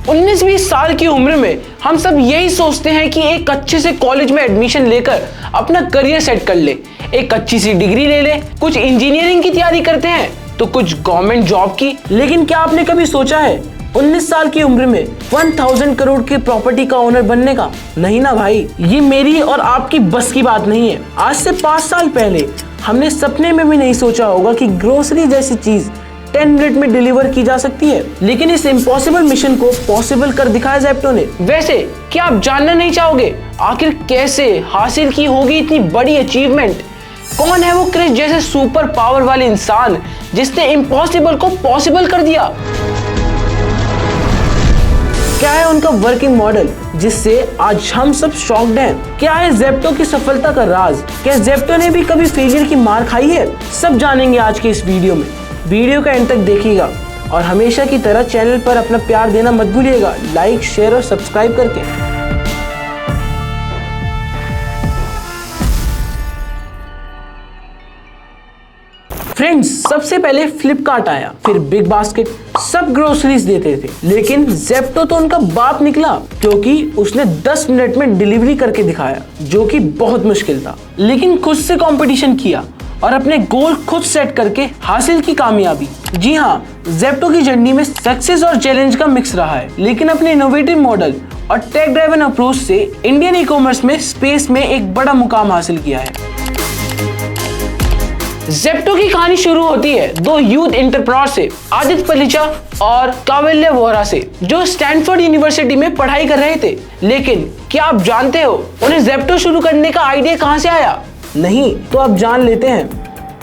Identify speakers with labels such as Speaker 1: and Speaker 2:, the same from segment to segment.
Speaker 1: 19-20 साल की उम्र में हम सब यही सोचते हैं कि एक अच्छे से कॉलेज में एडमिशन लेकर अपना करियर सेट कर ले, एक अच्छी सी डिग्री ले ले, कुछ इंजीनियरिंग की तैयारी करते हैं तो कुछ गवर्नमेंट जॉब की। लेकिन क्या आपने कभी सोचा है 19 साल की उम्र में 1000 करोड़ की प्रॉपर्टी का ओनर बनने का? नहीं ना भाई, ये मेरी और आपकी बस की बात नहीं है। आज से 5 साल पहले हमने सपने में भी नहीं सोचा होगा कि ग्रोसरी जैसी चीज 10 मिनट में डिलीवर की जा सकती है, लेकिन इस इम्पॉसिबल मिशन को पॉसिबल कर दिखाया ज़ेप्टो ने। वैसे क्या आप जानना नहीं चाहोगे आखिर कैसे हासिल की होगी इतनी बड़ी अचीवमेंट? कौन है वो क्रिस जैसे सुपर पावर वाले इंसान जिसने इम्पॉसिबल को पॉसिबल कर दिया? क्या है उनका वर्किंग मॉडल जिससे आज हम सब शॉक्ड हैं? क्या है ज़ेप्टो की सफलता का राज? क्या ज़ेप्टो ने भी कभी फेलियर की मार खाई है? सब जानेंगे आज के इस वीडियो में। वीडियो का एंड तक देखिएगा और हमेशा की तरह चैनल पर अपना प्यार देना मत भूलिएगा, लाइक, शेयर और सब्सक्राइब करके। फ्रेंड्स, सबसे पहले फ्लिपकार्ट आया, फिर बिग बास्केट, सब ग्रोसरीज देते थे, लेकिन ज़ेप्टो तो उनका बाप निकला क्योंकि उसने 10 मिनट में डिलीवरी करके दिखाया, जो कि बहुत मुश्किल था। लेकिन खुद से कंपटीशन किया और अपने गोल खुद सेट करके हासिल की कामयाबी। जी हाँ, ज़ेप्टो की जर्नी में सक्सेस और चैलेंज का मिक्स रहा है, लेकिन अपने इनोवेटिव मॉडल और टेक ड्राइवन अप्रोच से इंडियन ई कॉमर्स में स्पेस में एक बड़ा मुकाम हासिल किया है। ज़ेप्टो की कहानी शुरू होती है 2 यूथ एंटरप्रेन्योर से, आदित्य पलिचा और कावेल्य वोहरा से, जो स्टैनफोर्ड यूनिवर्सिटी में पढ़ाई कर रहे थे। लेकिन क्या आप जानते हो उन्हें ज़ेप्टो शुरू करने का आइडिया कहां से आया? नहीं तो आप जान लेते हैं।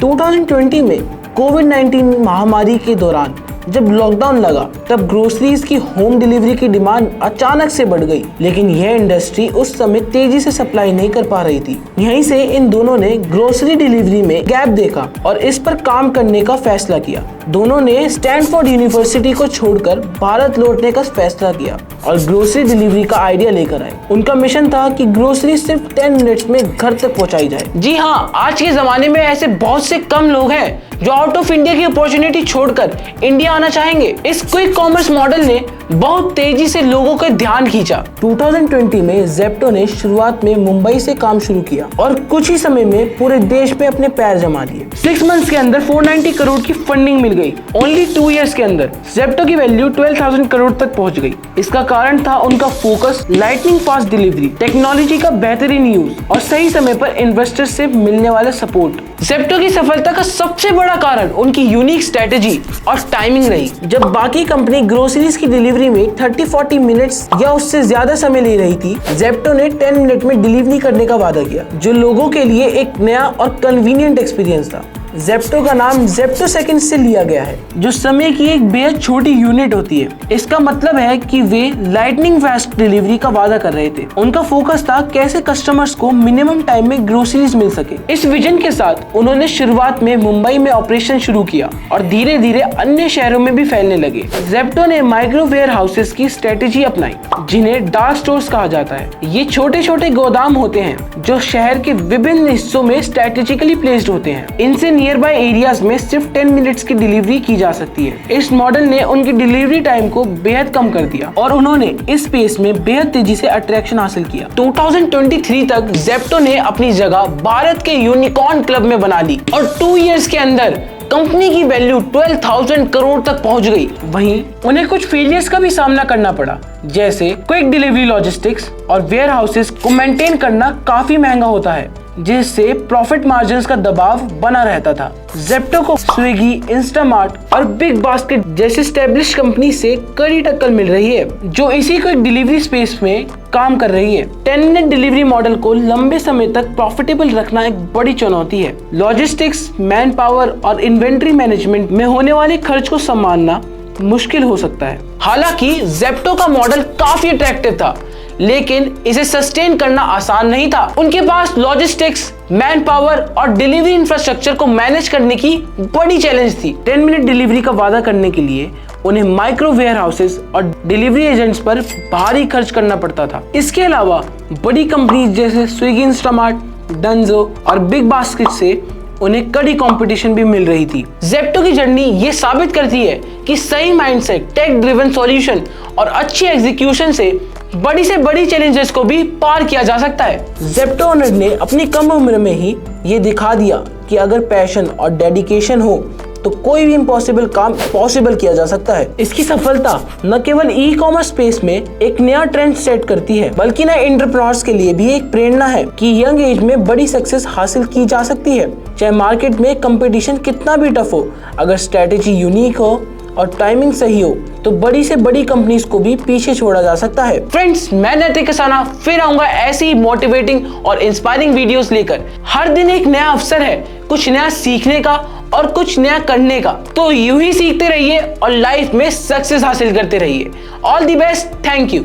Speaker 1: 2020 में कोविड-19 महामारी के दौरान जब लॉकडाउन लगा, तब ग्रोसरीज की होम डिलीवरी की डिमांड अचानक से बढ़ गई, लेकिन यह इंडस्ट्री उस समय तेजी से सप्लाई नहीं कर पा रही थी। यहीं से इन दोनों ने ग्रोसरी डिलीवरी में गैप देखा और इस पर काम करने का फैसला किया। दोनों ने स्टैनफोर्ड यूनिवर्सिटी को छोड़कर भारत लौटने का फैसला किया और ग्रोसरी डिलीवरी का आइडिया लेकर आए। उनका मिशन था कि ग्रोसरी सिर्फ 10 मिनट्स में घर तक पहुंचाई जाए। जी हाँ, आज के जमाने में ऐसे बहुत से कम लोग हैं जो आउट ऑफ इंडिया की अपॉर्चुनिटी छोड़कर इंडिया आना चाहेंगे। इस क्विक कॉमर्स मॉडल ने बहुत तेजी से लोगों का ध्यान खींचा। 2020 में ज़ेप्टो ने शुरुआत में मुंबई से काम शुरू किया और कुछ ही समय में पूरे देश में अपने पैर जमा लिए। 6 मंथ्स के अंदर 490 करोड़ की फंडिंग मिल गई। ओनली 2 इयर्स के अंदर ज़ेप्टो की वैल्यू 12,000 करोड़ तक पहुंच गई। इसका कारण था उनका focus, lightning fast delivery, technology का बेहतरीन यूज और सही समय पर इन्वेस्टर से मिलने वाला सपोर्ट। ज़ेप्टो की सफलता का सबसे बड़ा कारण उनकी यूनिक स्ट्रेटेजी और टाइमिंग रही। जब बाकी कंपनी ग्रोसरीज की डिलीवरी में 30-40 मिनट्स या उससे ज्यादा समय ले रही थी, ज़ेप्टो ने 10 मिनट में डिलीवरी करने का वादा किया, जो लोगों के लिए एक नया और कन्वीनियंट एक्सपीरियंस था। ज़ेप्टो का नाम ज़ेप्टो सेकंड से लिया गया है, जो समय की एक बेहद छोटी यूनिट होती है। इसका मतलब है कि वे लाइटनिंग फास्ट डिलीवरी का वादा कर रहे थे। उनका फोकस था कैसे कस्टमर्स को मिनिमम टाइम में ग्रोसरीज मिल सके। इस विजन के साथ उन्होंने शुरुआत में मुंबई में ऑपरेशन शुरू किया और धीरे धीरे अन्य शहरों में भी फैलने लगे। ज़ेप्टो ने माइक्रो वेयर हाउसेस की स्ट्रेटेजी अपनाई, जिन्हें डार्क स्टोर्स कहा जाता है। ये छोटे छोटे गोदाम होते हैं जो शहर के विभिन्न हिस्सों में स्ट्रेटेजिकली प्लेस्ड होते हैं। इनसे नियर बाय एरियाज में सिर्फ 10 मिनट्स की डिलीवरी की जा सकती है। इस मॉडल ने उनकी डिलीवरी टाइम को बेहद कम कर दिया और उन्होंने इस स्पेस में बेहद तेजी से अट्रैक्शन हासिल किया। 2023 तक ज़ेप्टो ने अपनी जगह भारत के यूनिकॉर्न क्लब में बना ली और 2 इयर्स के अंदर कंपनी की वैल्यू 12,000 करोड़ तक पहुंच गई। वहीं उन्हें कुछ फेलियर्स का भी सामना करना पड़ा, जैसे क्विक डिलीवरी लॉजिस्टिक्स और वेयर हाउसेस को मेंटेन करना काफी महंगा होता है, जिससे प्रॉफिट मार्जिन्स का दबाव बना रहता था। ज़ेप्टो को स्विगी, इंस्टामार्ट और बिग बास्केट जैसे एस्टेब्लिश कंपनी से कड़ी टक्कर मिल रही है, जो इसी को एक डिलीवरी स्पेस में काम कर रही है। 10 मिनट डिलीवरी मॉडल को लंबे समय तक प्रॉफिटेबल रखना एक बड़ी चुनौती है। लॉजिस्टिक्स, मैन पावर और इन्वेंट्री मैनेजमेंट में होने वाले खर्च को संभालना मुश्किल हो सकता है। हालांकि ज़ेप्टो का मॉडल काफी अट्रैक्टिव था, लेकिन इसे सस्टेन करना आसान नहीं था। उनके पास लॉजिस्टिक्स, मैन पावर और डिलीवरी इंफ्रास्ट्रक्चर को मैनेज करने की बड़ी चैलेंज थी। 10 मिनट डिलीवरी का वादा करने के लिए उन्हें माइक्रो वेयर हाउसेस और डिलीवरी एजेंट्स पर भारी खर्च करना पड़ता था। इसके अलावा बड़ी कंपनीज जैसे स्विगी, इंस्टामार्ट, डंजो और बिग बास्केट से उन्हें कड़ी कंपटीशन भी मिल रही थी। जेप्टो की जर्नी ये साबित करती है कि सही माइंडसेट, टेक ड्रिवन सॉल्यूशन और अच्छी एग्जीक्यूशन से बड़ी से बड़ी चैलेंजेस को भी पार किया जा सकता है। जेप्टो ओनर ने अपनी कम उम्र में ही ये दिखा दिया कि अगर पैशन और डेडिकेशन हो तो कोई भी इम्पॉसिबल काम पॉसिबल किया जा सकता है। इसकी सफलता न केवल ई कॉमर्स स्पेस में एक नया ट्रेंड सेट करती है, बल्कि नए एंटरप्रेन्योर्स के लिए भी एक प्रेरणा है कि यंग एज में बड़ी सक्सेस हासिल की जा सकती है। चाहे मार्केट में कंपटीशन कितना भी टफ हो, अगर स्ट्रेटेजी यूनिक हो और टाइमिंग सही हो तो बड़ी से बड़ी कंपनीज को भी पीछे छोड़ा जा सकता है। फ्रेंड्स, मैं नैतिक कसाना फिर आऊंगा ऐसी ही मोटिवेटिंग और इंस्पायरिंग वीडियोस लेकर। हर दिन एक नया अवसर है कुछ नया सीखने का और कुछ नया करने का, तो यूं ही सीखते रहिए और लाइफ में सक्सेस हासिल करते रहिए। All the best, thank you.